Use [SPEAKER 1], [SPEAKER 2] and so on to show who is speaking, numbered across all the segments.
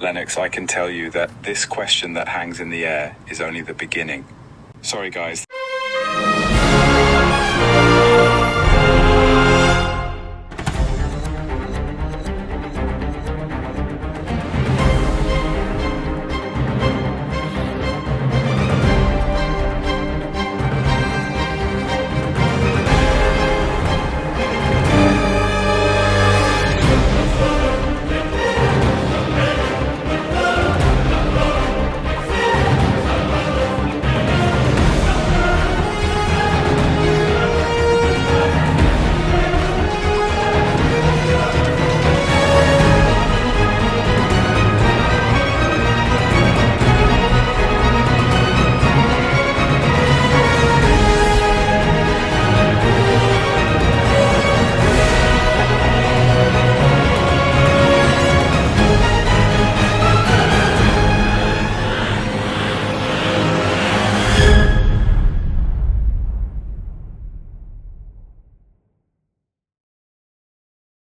[SPEAKER 1] Lennox, I can tell you that this question that hangs in the air is only the beginning. Sorry, guys.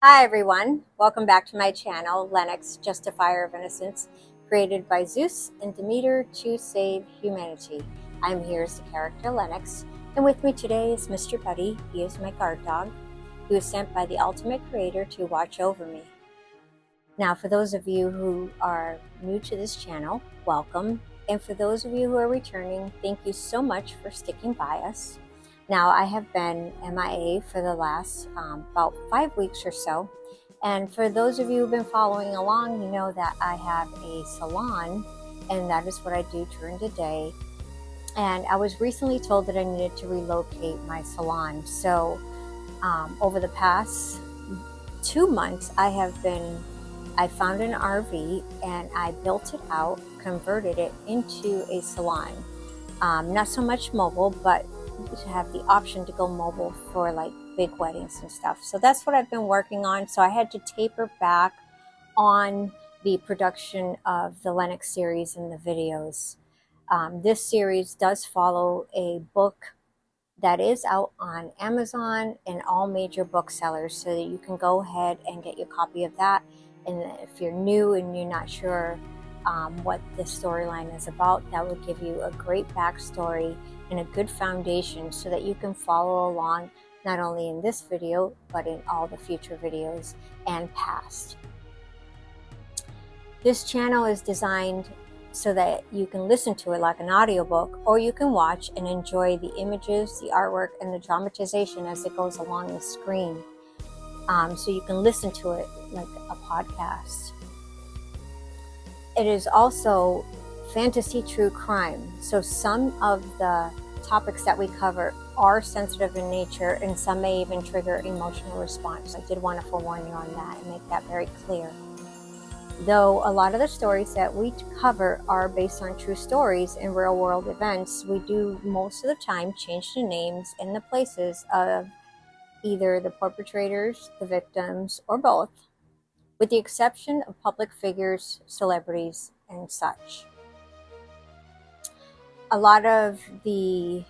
[SPEAKER 2] Hi everyone, welcome back to my channel, Lenox Justifier of Innocence, created by Zeus and Demeter to save humanity. I'm here as the character Lenox, and with me today is Mr. Buddy. He is my guard dog, who is sent by the ultimate creator to watch over me. Now, for those of you who are new to this channel, welcome. And for those of you who are returning, thank you so much for sticking by us. Now, I have been MIA for the last about 5 weeks or so. And for those of you who've been following along, you know that I have a salon, and that is what I do during the day. And I was recently told that I needed to relocate my salon. So over the past 2 months, I found an RV and I built it out, converted it into a salon. Not so much mobile, but to have the option to go mobile for like big weddings and stuff. So that's what I've been working on. So I had to taper back on the production of the Lenox series and the videos. This series does follow a book that is out on Amazon and all major booksellers, so that you can go ahead and get your copy of that. And if you're new and you're not sure what this storyline is about, that will give you a great backstory and a good foundation so that you can follow along not only in this video but in all the future videos and past. This channel is designed so that you can listen to it like an audiobook, or you can watch and enjoy the images, the artwork, and the dramatization as it goes along the screen. So you can listen to it like a podcast. It is also fantasy true crime. So some of the topics that we cover are sensitive in nature, and some may even trigger emotional response. I did want to forewarn you on that and make that very clear. Though a lot of the stories that we cover are based on true stories and real world events, we do most of the time change the names and the places of either the perpetrators, the victims, or both, with the exception of public figures, celebrities, and such. A lot of the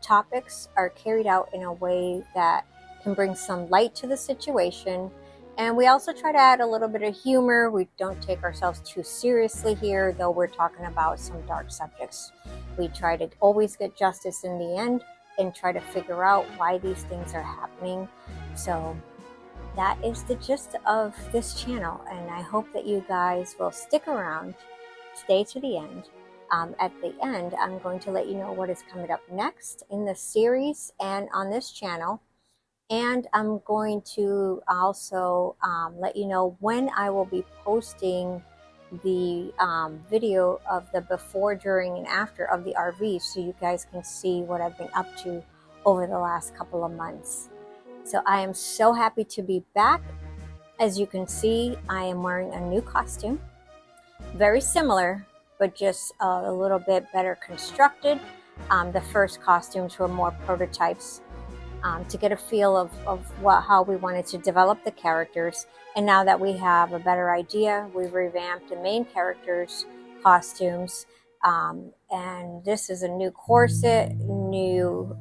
[SPEAKER 2] topics are carried out in a way that can bring some light to the situation, and we also try to add a little bit of humor. We don't take ourselves too seriously here, though we're talking about some dark subjects. We try to always get justice in the end and try to figure out why these things are happening. So that is the gist of this channel, and I hope that you guys will stick around, stay to the end. At the end, I'm going to let you know what is coming up next in the series and on this channel. And I'm going to also let you know when I will be posting the video of the before, during, and after of the RV, so you guys can see what I've been up to over the last couple of months. So I am so happy to be back. As you can see, I am wearing a new costume, very similar, but just a little bit better constructed. The first costumes were more prototypes to get a feel of how we wanted to develop the characters. And now that we have a better idea, we've revamped the main characters' costumes. And this is a new corset, new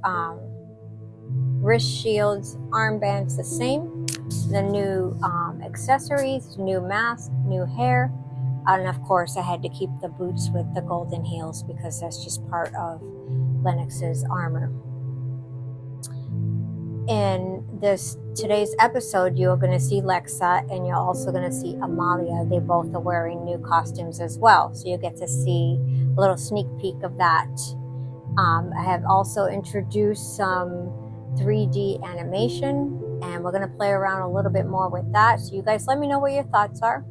[SPEAKER 2] wrist shields, armbands the same, the new accessories, new mask, new hair, And of course, I had to keep the boots with the golden heels because that's just part of Lenox's armor. In today's episode, you're going to see Lexa and you're also going to see Amalia. They both are wearing new costumes as well. So you get to see a little sneak peek of that. I have also introduced some 3D animation and we're going to play around a little bit more with that. So you guys let me know what your thoughts are.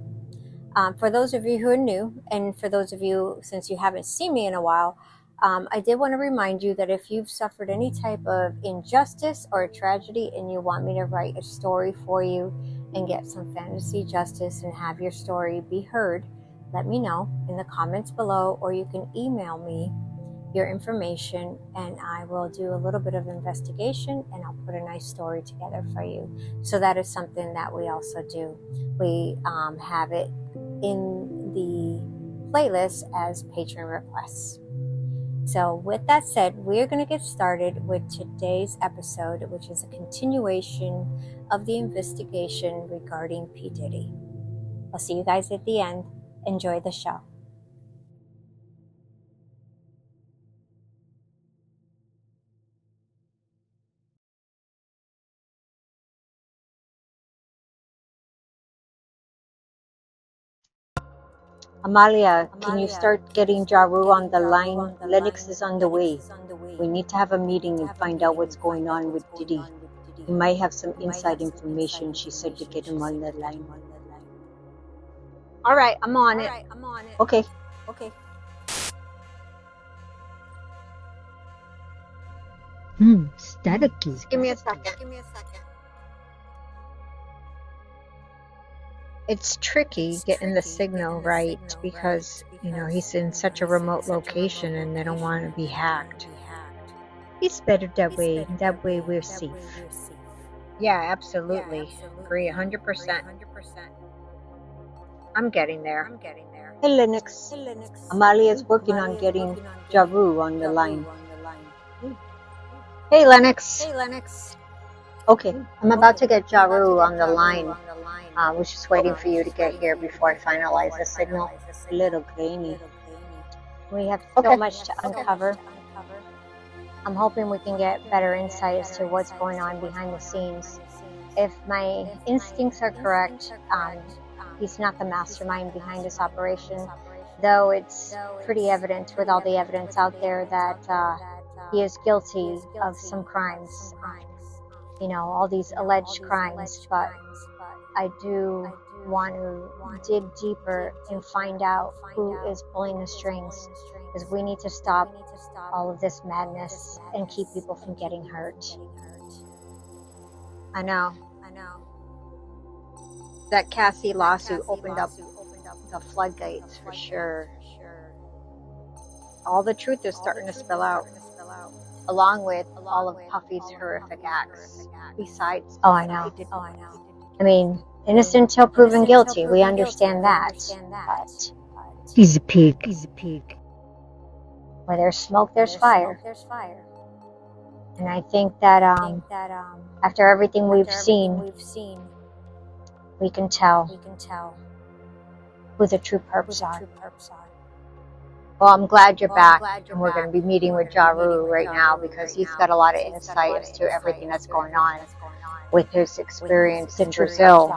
[SPEAKER 2] For those of you who are new, and for those of you since you haven't seen me in a while, I did want to remind you that if you've suffered any type of injustice or a tragedy and you want me to write a story for you and get some fantasy justice and have your story be heard, let me know in the comments below, or you can email me your information and I will do a little bit of investigation and I'll put a nice story together for you. So that is something that we also do. We have it in the playlist as patron requests. So with that said, we're going to get started with today's episode, which is a continuation of the investigation regarding P. Diddy. I'll see you guys at the end. Enjoy the show. Amalia, can you start getting Jaru on the line? Lennox is on the way. We need to have a meeting and find out what's going on with Diddy. He might have some inside information, she said, to get him on the line. All right, I'm on it. Okay.
[SPEAKER 3] Staticky.
[SPEAKER 2] Give me a second. It's tricky getting the signal right because, you know, he's in such a remote location and they don't want to be hacked. It's better that way. That way we're safe. Yeah, absolutely. Agree 100%. I'm getting there. Hey, Lenox. Amalia's working on getting Jaru on the line. Hey, Lenox. Okay, I'm about to get Jaru on the line. I was just waiting for you to get here before I finalize the signal. A little grainy. We have so much to uncover. I'm hoping we can get better insight as to what's going on behind the scenes. If my instincts are correct, he's not the mastermind behind this operation, though it's pretty evident with all the evidence out there that he is guilty of some crimes. You know, all these alleged crimes, but I do want to dig deeper and find out who is pulling the strings, because we need to stop all of this madness and keep people from getting hurt. I know. That Cassie lawsuit opened up the floodgates for sure. All the truth is starting to spill out, along with all of Puffy's horrific acts. Besides, I know. I mean, innocent till proven guilty. We understand that. But
[SPEAKER 3] He's a pig.
[SPEAKER 2] where there's smoke, there's fire. And I think that after everything we've seen, we can tell who the true perps are. Well, I'm glad you're back, and we're going to be meeting with Jaru right now because he's got a lot of insight as to everything that's going on with his experience in Brazil.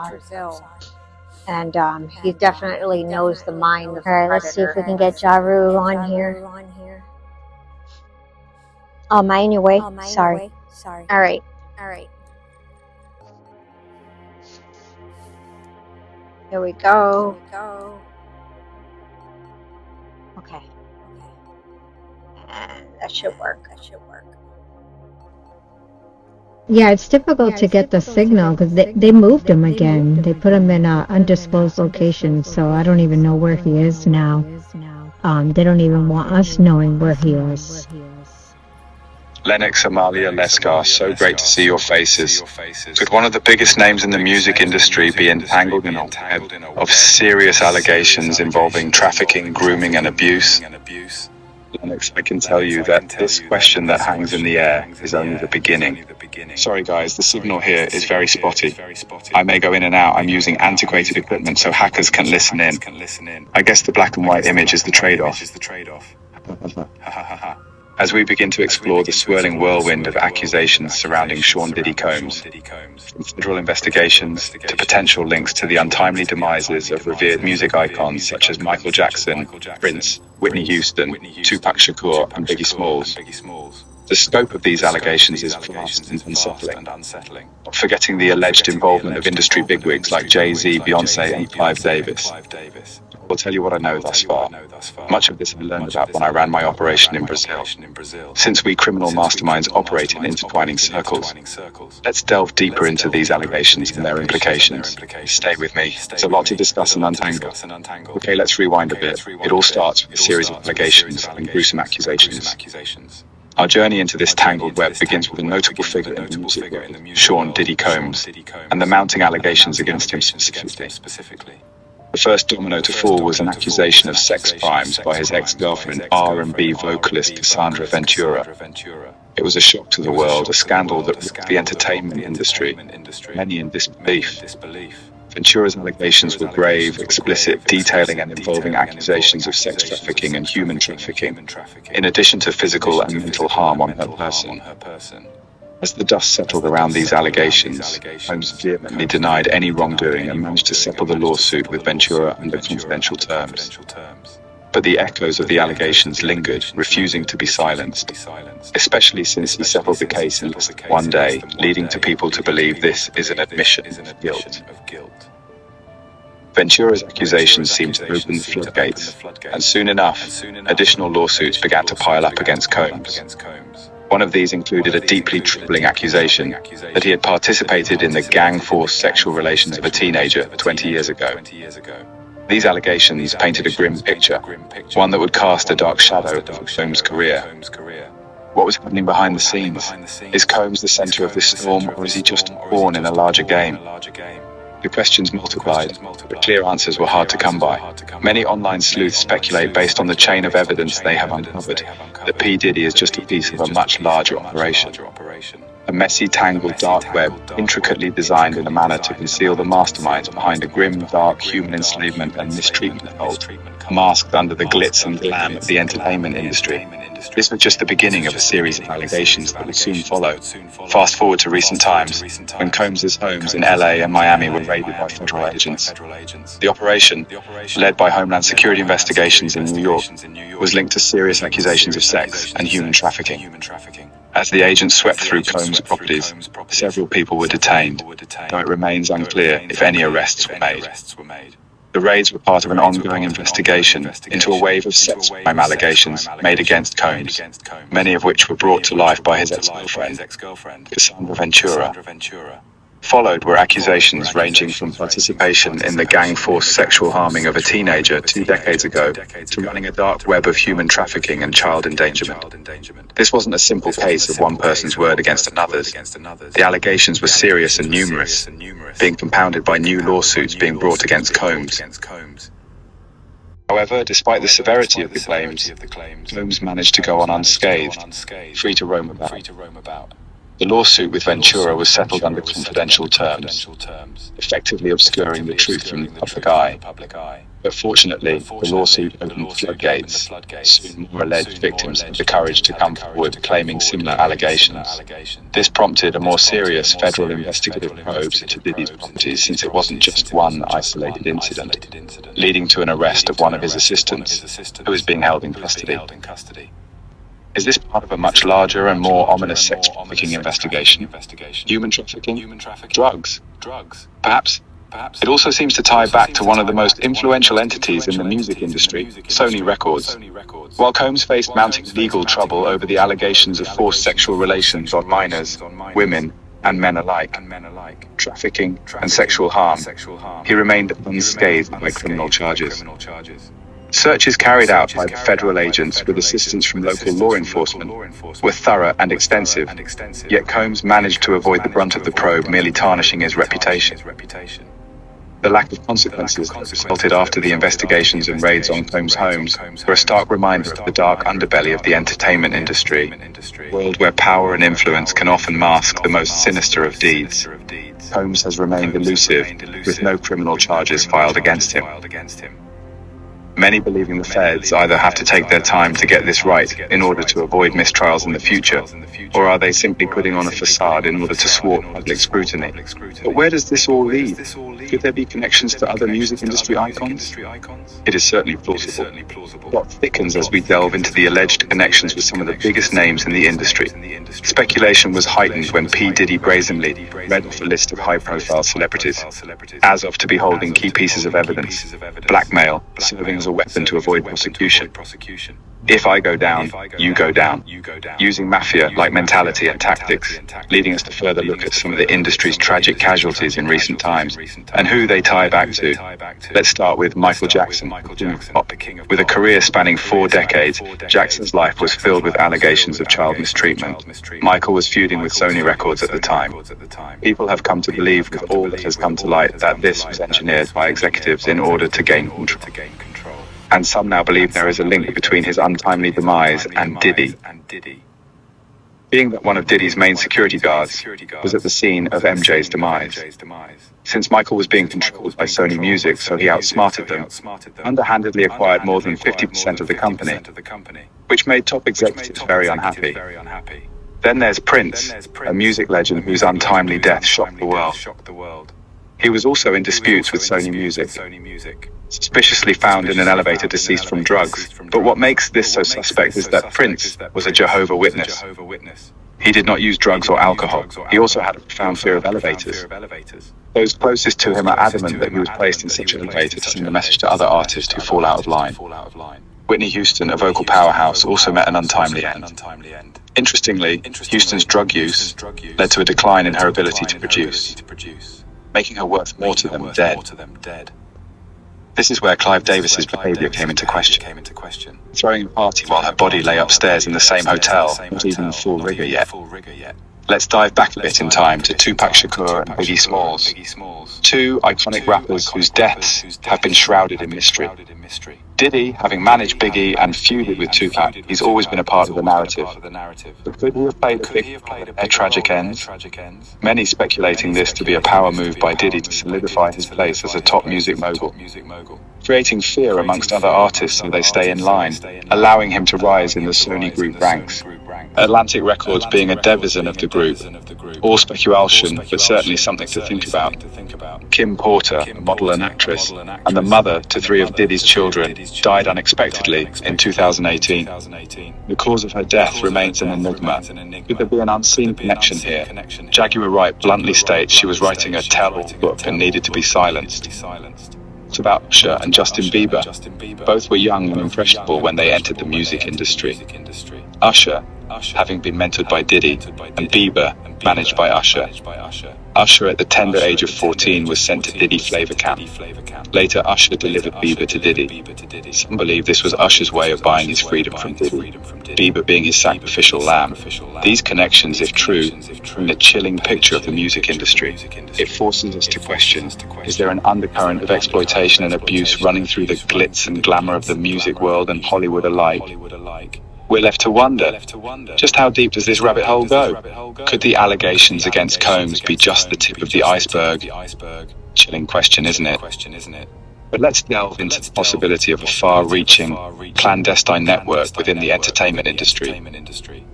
[SPEAKER 2] And he definitely knows the mind of the predator. All right, let's see if we can get Jaru on here. Oh, am I in your way? Sorry. All right. Here we go. Okay. And that should work.
[SPEAKER 3] Yeah, it's difficult to get the signal because they moved him again. They put him in an undisclosed location, so I don't even know where he is now. They don't even want us knowing where he is.
[SPEAKER 1] Lenox, Amalia, Lescar, so great to see your faces. Could one of the biggest names in the music industry be entangled in a web of serious allegations involving trafficking, grooming, and abuse? Lennox, I can tell you that this question that hangs in the air is only the beginning. Sorry guys, the signal here is very spotty. I may go in and out. I'm using antiquated equipment so hackers can listen in. I guess the black and white image is the trade-off. As we begin to explore the swirling whirlwind of accusations surrounding Sean Diddy Combs, from federal investigations to potential links to the untimely demises of revered music icons such as Michael Jackson, Prince, Whitney Houston, Tupac Shakur, and Biggie Smalls. The scope of these allegations is vast and unsettling, not forgetting the alleged involvement of industry bigwigs like Jay-Z, Beyonce, and Clive Davis. I'll tell you what I know thus far. Much of this I learned about when I ran my operation in Brazil. Since we criminal masterminds operate in intertwining circles, let's delve deeper into these allegations and their implications. Stay with me. There's a lot to discuss and untangle. Okay, let's rewind a bit. It all starts with a series of allegations and gruesome accusations. Our journey into this tangled web begins with a notable figure in the music world, Sean Diddy Combs, and the mounting allegations against him specifically. The first domino to fall was an accusation of sex crimes by his ex-girlfriend, R&B vocalist Cassandra Ventura. It was a shock to the world, a scandal that rocked the entertainment industry, many in disbelief. Ventura's allegations were grave, explicit, detailing and involving accusations of sex trafficking and human trafficking, in addition to physical and mental harm on her person. As the dust settled around these allegations, Combs vehemently denied any wrongdoing and managed to settle the lawsuit with Ventura under confidential terms. But the echoes of the allegations lingered, refusing to be silenced, especially since he settled the case in less than one day, leading to people to believe this is an admission of guilt. Ventura's accusations seemed to open the floodgates, and soon enough, additional lawsuits began to pile up against Combs. One of these included a deeply troubling accusation that he had participated in the gang-forced sexual relations of a teenager 20 years ago. These allegations painted a grim picture, one that would cast a dark shadow over Combs' career. What was happening behind the scenes? Is Combs the center of this storm, or is he just a pawn in a larger game? The questions multiplied, but clear answers were hard to come by. Many online sleuths speculate based on the chain of evidence they have uncovered that P. Diddy is just a piece of a much larger operation. A messy, tangled dark web, intricately designed in a manner to conceal the masterminds behind a grim, dark human enslavement and mistreatment cult, masked under the glitz and glam of the entertainment industry. This was just the beginning of a series of allegations that would soon follow. Fast forward to recent times, when Combs' homes in LA and Miami were raided by federal agents. The operation, led by Homeland Security investigations in New York, was linked to serious accusations of sex and human trafficking. As the agents swept through Combs' properties, several people were detained, though it remains unclear if any arrests were made. The raids were part of an ongoing investigation into a wave of sex crime allegations made against Combs, many of which were brought to life by his ex-girlfriend, Cassandra Ventura. Followed were accusations ranging from participation in the gang-forced sexual harming of a teenager 2 decades ago to running a dark web of human trafficking and child endangerment. This wasn't a simple case of one person's word against another's. The allegations were serious and numerous, being compounded by new lawsuits being brought against Combs. However, despite the severity of the claims, Combs managed to go on unscathed, free to roam about. The lawsuit with Ventura was settled under confidential terms, effectively obscuring the truth from the public eye. But fortunately, the lawsuit opened the floodgates. Soon more alleged victims had the courage to come forward claiming similar allegations. This prompted a more serious federal investigative probe into Diddy's properties, since it wasn't just one isolated incident, leading to an arrest of one of his assistants, who is being held in custody. Is this part of a much larger and more ominous sex trafficking investigation? Human trafficking? Drugs? Perhaps? It also seems to tie back to one of the most influential entities in the music industry, Sony Records. While Combs faced mounting legal trouble over the allegations of forced sexual relations on minors, women, and men alike, trafficking and sexual harm, he remained unscathed by criminal charges. Searches carried out by the federal agents with assistance from local law enforcement were thorough and extensive, yet Combs managed to avoid the brunt of the probe, merely tarnishing his reputation. The lack of consequences that resulted after the investigations and raids on Combs' homes were a stark reminder of the dark underbelly of the entertainment industry, a world where power and influence can often mask the most sinister of deeds. Combs has remained elusive, with no criminal charges filed against him. Many believing the feds either have to take their time to get this right in order to avoid mistrials in the future, or are they simply putting on a facade in order to thwart public scrutiny? But where does this all lead? Could there be connections to other music industry icons? It is certainly plausible. The plot thickens as we delve into the alleged connections with some of the biggest names in the industry. Speculation was heightened when P. Diddy brazenly read off a list of high-profile celebrities, as of to be holding key pieces of evidence, blackmail, serving as a weapon to avoid prosecution. If I go down, you go down, using mafia-like mentality and tactics, leading us to further look at some of the industry's tragic casualties in recent times, and who they tie back to. Let's start with Michael Jackson, the king of pop. With a career spanning 4 decades, Jackson's life was filled with allegations of child mistreatment. Michael was feuding with Sony Records at the time. People have come to believe, with all that has come to light, that this was engineered by executives in order to gain control. And some now believe there is a link between his untimely demise and Diddy. Being that one of Diddy's main security guards was at the scene of MJ's demise. Since Michael was being controlled by Sony Music, so he outsmarted them, underhandedly acquired more than 50% of the company, which made top executives very unhappy. Then there's Prince, a music legend whose untimely death shocked the world. He was also in disputes with Sony Music, suspiciously found in an elevator deceased from drugs. But what makes this so suspect is that Prince was a Jehovah's Witness. He did not use drugs or alcohol. He also had a profound fear of elevators. Those closest to him are adamant that he was placed in such an elevator to send a message to other artists who fall out of line. Whitney Houston, a vocal powerhouse, also met an untimely end. Interestingly, Houston's drug use led to a decline in her ability to produce, making her worth more to them dead. This is where Clive Davis's behaviour came into question. Throwing a party while her body lay upstairs in the same hotel, not even in full rigour yet. Let's dive back a bit in time to Tupac Shakur and Biggie Smalls, 2 iconic rappers whose deaths have been shrouded in mystery. Diddy, having managed Biggie and feuded with Tupac, he's always been a part of the narrative. But could he have played a victim of their tragic ends? Many speculating this to be a power move by Diddy to solidify his place as a top music mogul, creating fear amongst other artists so they stay in line, allowing him to rise in the Sony Group ranks. Atlantic Records being a denizen of the group. All speculation, but certainly something to think about. Kim Porter, a model and actress, and the mother to 3 of Diddy's children, died unexpectedly in 2018. The cause of her death remains an enigma. Could there be an unseen connection here? Jaguar Wright bluntly states she was writing a tell-all book and needed to be silenced. What about Usher and Justin Bieber? Both were young and impressionable when they entered the music industry. Usher, having been mentored by Diddy, and Bieber, managed by Usher. Usher, at the tender age of 14, was sent to Diddy Flavor Camp. Later, Usher delivered Bieber to Diddy. Some believe this was Usher's way of buying his freedom from Diddy, Bieber being his sacrificial lamb. These connections, if true, bring a chilling picture of the music industry. It forces us to question, is there an undercurrent of exploitation and abuse running through the glitz and glamour of the music world and Hollywood alike? We're left to wonder, just how deep does this rabbit hole go? Could the allegations against Combs be just the tip of the iceberg? Chilling question, isn't it? But let's delve into the possibility of a far-reaching, clandestine network within the entertainment industry.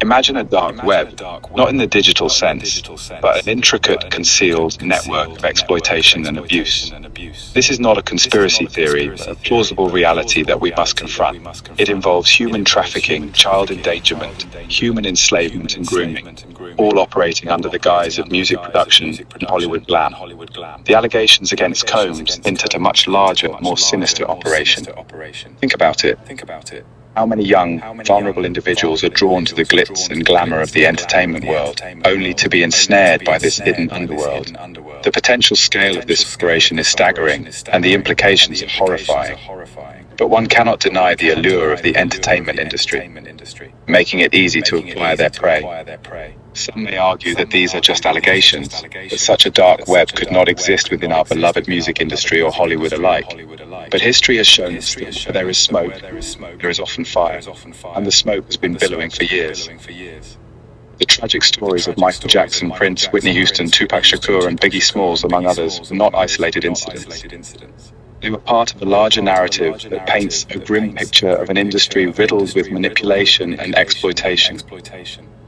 [SPEAKER 1] Imagine a dark web, not in the digital sense, but an intricate, concealed network of exploitation and abuse. This is not a conspiracy theory, but a plausible reality that we must confront. It involves human trafficking, child endangerment, human enslavement and grooming, all operating under the guise of music production and Hollywood glam. The allegations against Combs hint at a much larger, more sinister operation. Think about it. How many young, vulnerable individuals are drawn to the glitz and glamour of the entertainment world, only to be ensnared by this hidden underworld? The potential scale of this operation is staggering, and the implications are horrifying. But one cannot deny the allure of the entertainment industry, making it easy to acquire their prey. Some may argue that these are just allegations, that such a dark web could not exist within our beloved music industry or Hollywood alike. But history has shown us that where there is smoke, there is often fire, and the smoke has been billowing for years. The tragic stories of Michael Jackson, Prince, Whitney Houston, Tupac Shakur, and Biggie Smalls, among others, were not isolated incidents. They were part of a larger narrative that paints a grim picture of an industry riddled with manipulation and exploitation,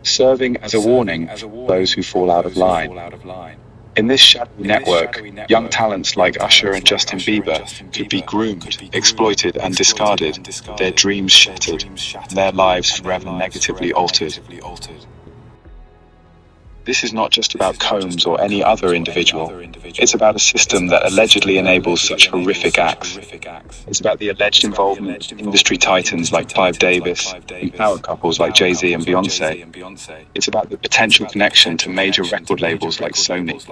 [SPEAKER 1] serving as a warning for those who fall out of line. In this shadowy network, young talents like Usher and Justin Bieber could be groomed, exploited, and discarded, their dreams shattered, and their lives forever negatively altered. This is not just about Combs or any other individual. It's about a system that allegedly enables such horrific acts. It's about the alleged involvement of industry titans like Clive Davis and power couples like Jay-Z and Beyonce. It's about the potential connection to major record labels like Sony.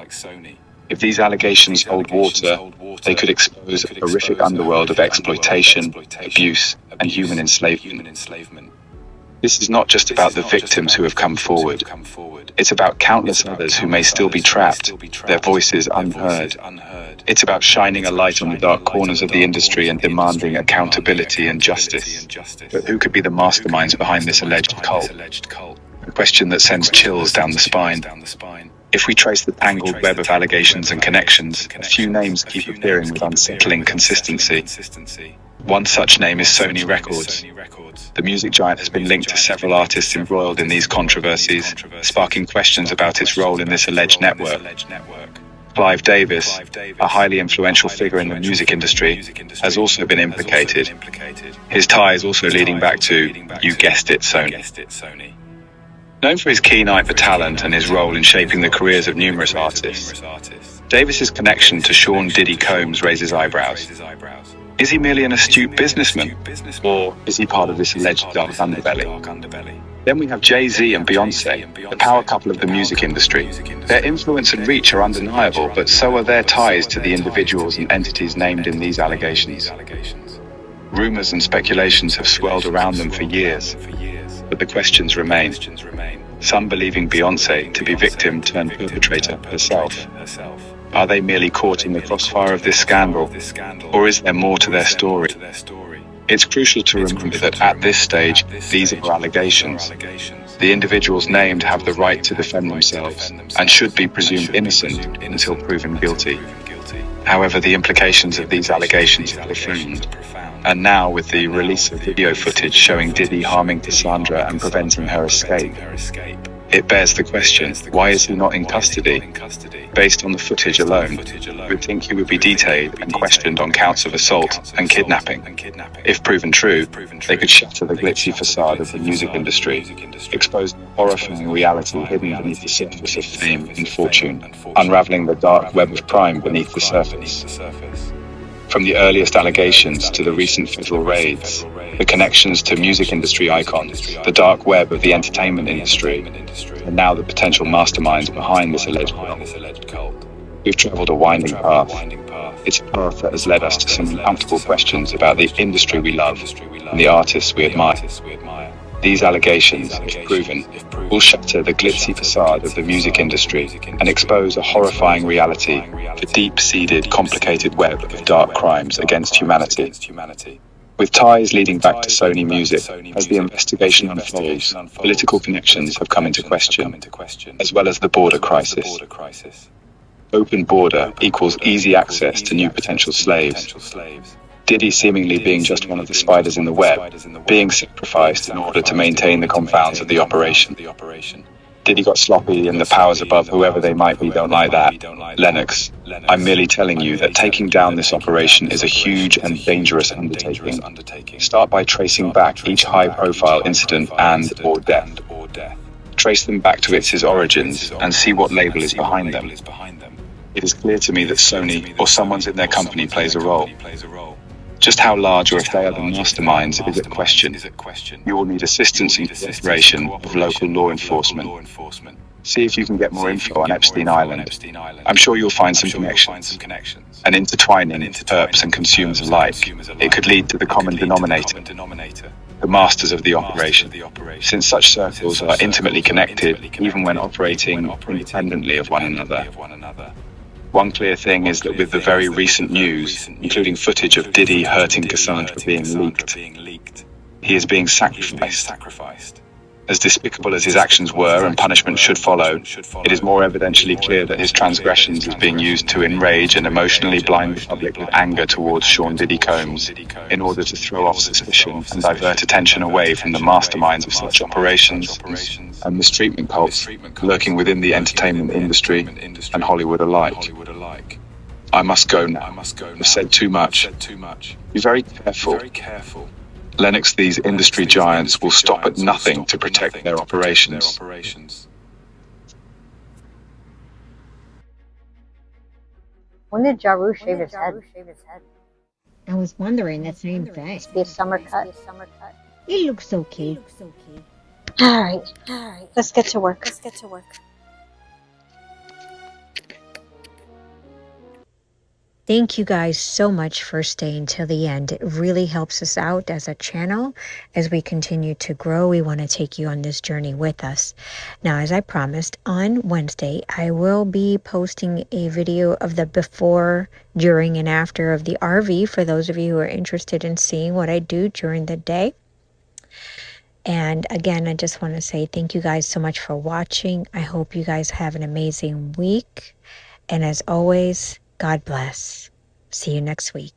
[SPEAKER 1] If these allegations hold water, they could expose a horrific underworld of exploitation, abuse, and human enslavement. This is not just about the victims who have come forward. It's about countless others who may still be trapped, their voices unheard. It's about shining a light on the dark corners of the industry and demanding accountability and justice. But who could be the masterminds behind this alleged cult? A question that sends chills down the spine. If we trace the tangled web of allegations and connections, a few names keep appearing with unsettling consistency. One such name is Sony Records. The music giant has been linked to several artists embroiled in these controversies, sparking questions about its role in this alleged network. Clive Davis, a highly influential figure in the music industry, has also been implicated. His ties also leading back to, you guessed it, Sony. Known for his keen eye for talent and his role in shaping the careers of numerous artists, Davis's connection to Sean Diddy Combs raises eyebrows. Is he merely an astute businessman, or is he part of this alleged dark underbelly? Then we have Jay-Z and Beyonce, the power couple of the music industry. Their influence and reach are undeniable, but so are their ties to the individuals and entities named in these allegations. Rumors and speculations have swirled around them for years, but the questions remain. Some believing Beyonce to be victim turned perpetrator herself. Are they merely caught in the crossfire of this scandal, or is there more to their story? It's crucial to remember that at this stage, these are allegations. The individuals named have the right to defend themselves and should be presumed innocent until proven guilty. However, the implications of these allegations are profound. And now, with the release of video footage showing Diddy harming Cassandra and preventing her escape, it bears the question, why is he not in custody? Based on the footage alone, you would think he would be detained and questioned on counts of assault and kidnapping. If proven true, they could shatter the glitzy facade of the music industry, expose the horrifying reality hidden beneath the surface of fame and fortune, unraveling the dark web of crime beneath the surface. From the earliest allegations to the recent federal raids, the connections to music industry icons, the dark web of the entertainment industry, and now the potential masterminds behind this alleged cult. We've traveled a winding path. It's a path that has led us to some uncomfortable questions about the industry we love and the artists we admire. These allegations, if proven, will shatter the glitzy facade of the music industry and expose a horrifying reality, the deep-seated, complicated web of dark crimes against humanity. With ties leading back to Sony Music, as the investigation unfolds, political connections have come into question, as well as the border crisis. Open border equals easy access to new potential slaves. Diddy seemingly being just one of the spiders in the web, being sacrificed in order to maintain the confounds of the operation. Diddy got sloppy and the powers above, whoever they might be, don't like that. Lenox, I'm merely telling you that taking down this operation is a huge and dangerous undertaking. Start by tracing back each high-profile incident and/or death. Trace them back to its origins and see what label is behind them. It is clear to me that Sony or someone in their company plays a role. Just how large or if they are the masterminds is a question. You will need assistance and cooperation of local law enforcement. See if you can get more info on Epstein Island. I'm sure you'll find some connections. An intertwining perps and consumers alike. It could lead to the common denominator. the masters of the operation, since such circles are intimately connected even when operating independently of one another. One clear thing is that with the very recent news, including footage of Diddy hurting Cassandra being leaked, he is being sacrificed. As despicable as his actions were and punishment should follow, it is more evidently clear that his transgressions is being used to enrage and emotionally blind the public with anger towards Sean Diddy Combs in order to throw off suspicion and divert attention away from the masterminds of such operations and mistreatment cults lurking within the entertainment industry and Hollywood alike. I must go now. I've said too much. Be very careful. Lenox, these industry giants will stop at nothing to protect their operations.
[SPEAKER 2] When did Jaru shave his head?
[SPEAKER 3] I was wondering the same thing.
[SPEAKER 2] Be a summer cut.
[SPEAKER 3] It looks okay.
[SPEAKER 2] All right. Let's get to work.
[SPEAKER 4] Thank you guys so much for staying till the end. It really helps us out as a channel. As we continue to grow, we want to take you on this journey with us. Now, as I promised, on Wednesday, I will be posting a video of the before, during, and after of the RV for those of you who are interested in seeing what I do during the day. And again, I just want to say thank you guys so much for watching. I hope you guys have an amazing week. And as always, God bless. See you next week.